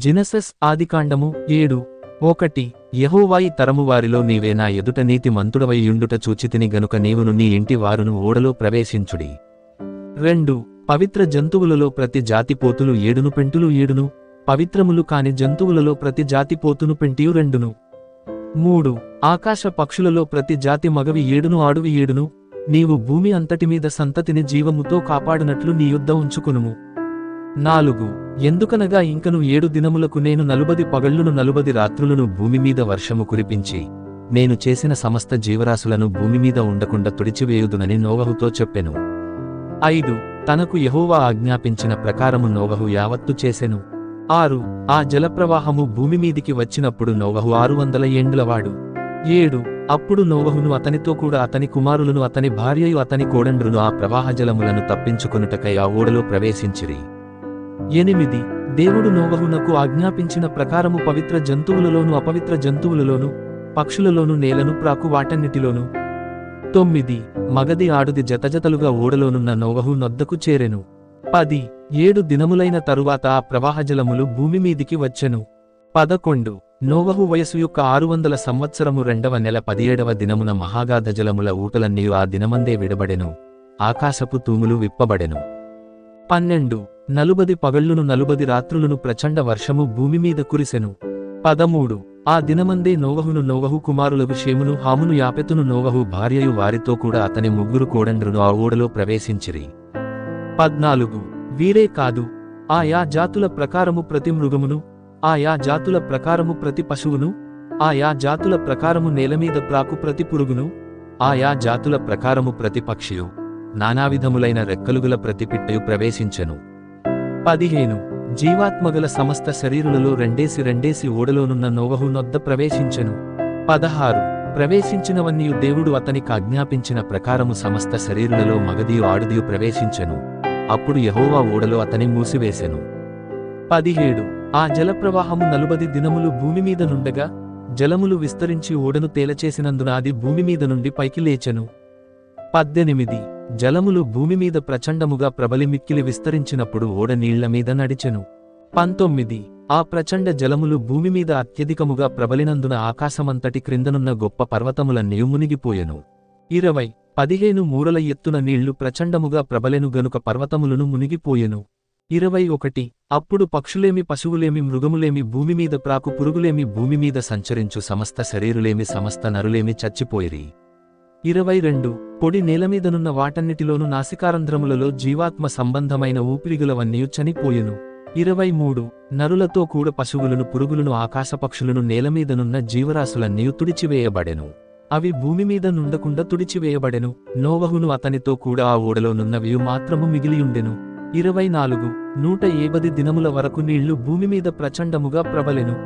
జినెసెస్ ఆదికాండము 7:1 యెహోవా ఈ తరము వారిలో నీవే నా ఎదుట నీతి మంతుడవై యుండుట చూచితిని గనుక నీవును నీ ఇంటి వారును ఓడలో ప్రవేశించుడి. 2 పవిత్ర జంతువులలో ప్రతి జాతి పోతులు 7 పెంటులు 7, పవిత్రములు కాని జంతువులలో ప్రతి జాతి పోతును పెంటియు 2. 3 ఆకాశ పక్షులలో ప్రతి జాతి మగవి 7 ఆడువి 7. నీవు భూమి అంతటి మీద సంతతిని జీవముతో కాపాడునట్లు నీ యొద్ద ఉంచుకునుము. 4 ఎందుకనగా ఇంకను 7 దినములకు నేను 40 పగళ్లును 40 రాత్రులను భూమి మీద వర్షము కురిపించి నేను చేసిన సమస్త జీవరాశులను భూమి మీద ఉండకుండా తుడిచివేయుదునని నోవహుతో చెప్పెను. 5 తనకు యెహోవా ఆజ్ఞాపించిన ప్రకారము నోవహు యావత్తు చేసెను. 6 ఆ జలప్రవాహము భూమి మీదికి వచ్చినప్పుడు నోవహు 600 ఏండ్లవాడు. 7 అప్పుడు నోవహును అతనితో కూడా అతని కుమారులను అతని భార్యయు అతని కోడండ్రును ఆ ప్రవాహజలములను తప్పించుకొనుటకై ఆ ఓడలో ప్రవేశించిరి. 8 దేవుడు నోవహునకు ఆజ్ఞాపించిన ప్రకారము పవిత్ర జంతువులలోను అపవిత్ర జంతువులలోను పక్షులలోను నేలను ప్రాకు వాటన్నిటిలోను 9 మగది ఆడుది జతజతలుగా ఓడలోనున్న నోవహు నొద్దకు చేరెను. 10 7 దినములైన తరువాత ఆ ప్రవాహజలములు భూమి మీదికి వచ్చెను. 11 నోవహు వయసు యొక్క 600 సంవత్సరము 2వ నెల 17వ దినమున మహాగాధ జలముల ఊటలన్నీయు ఆ దినమందే విడబడెను, ఆకాశపు తూములు విప్పబడెను. 12 40 పగళ్లును 40 రాత్రులను ప్రచండ వర్షము భూమి మీద కురిసెను. 13 ఆ దినమందే నోవహు కుమారులకు షేమును హామును యాపెతును నోవహు భార్యయు వారితో కూడా అతని 3 కోడండ్రును ఆ ఓడలో ప్రవేశించిరి. 14 వీరే కాదు, ఆయా జాతుల ప్రకారము ప్రతి మృగమును, ఆయా జాతుల ప్రకారము ప్రతి పశువును, ఆయా జాతుల ప్రకారము నేలమీద ప్రాకు ప్రతి పురుగును, ఆయా జాతుల ప్రకారము ప్రతి పక్షియు, నానావిధములైన రెక్కలుగల ప్రతి పిట్టయు ప్రవేశించెను. 15 జీవాత్మగల సమస్త శరీరులలో రెండేసి ఓడలోనున్న నోవహు నొద్ద ప్రవేశించెను. 16 ప్రవేశించినవన్నీయు దేవుడు అతనికాజ్ఞాపించిన ప్రకారము సమస్త శరీరులలో మగదియు ఆడుదియు ప్రవేశించెను. అప్పుడు యెహోవా ఓడలో అతని మూసివేసెను. 17 ఆ జలప్రవాహము 40 దినములు భూమి మీద నుండగా జలములు విస్తరించి ఓడను తేలచేసినందున అది భూమి మీద నుండి పైకి లేచెను. 18 జలములు భూమి మీద ప్రచండముగా ప్రబలి మిక్కిలి విస్తరించినప్పుడు ఓడ నీళ్ల మీద నడిచెను. 19 ఆ ప్రచండ జలములు భూమి మీద అత్యధికముగా ప్రబలినందున ఆకాశమంతటి క్రిందనున్న గొప్ప పర్వతములన్నీయు మునిగిపోయెను. 20 15 మూరల ఎత్తున నీళ్లు ప్రచండముగా ప్రబలెను గనుక పర్వతములను మునిగిపోయెను. 21 అప్పుడు పక్షులేమి పశువులేమి మృగములేమి భూమి మీద ప్రాకు పురుగులేమి భూమి మీద సంచరించు సమస్త శరీరులేమి సమస్త నరులేమి చచ్చిపోయిరి. 22 పొడి నేలమీదనున్న వాటన్నిటిలోను నాసికారంధ్రములలో జీవాత్మ సంబంధమైన ఊపిరిగులవన్నీయు చనిపోయెను. 23 నరులతో కూడ పశువులను పురుగులను ఆకాశపక్షులను నేలమీదనున్న జీవరాశులన్నీయు తుడిచివేయబడెను, అవి భూమి మీద నుండకుండా తుడిచివేయబడెను. నోవహును అతనితో కూడా ఆ ఓడలో నున్నవియు మాత్రము మిగిలియుండెను. 24 180 దినముల వరకు నీళ్లు భూమి మీద ప్రచండముగా ప్రబలెను.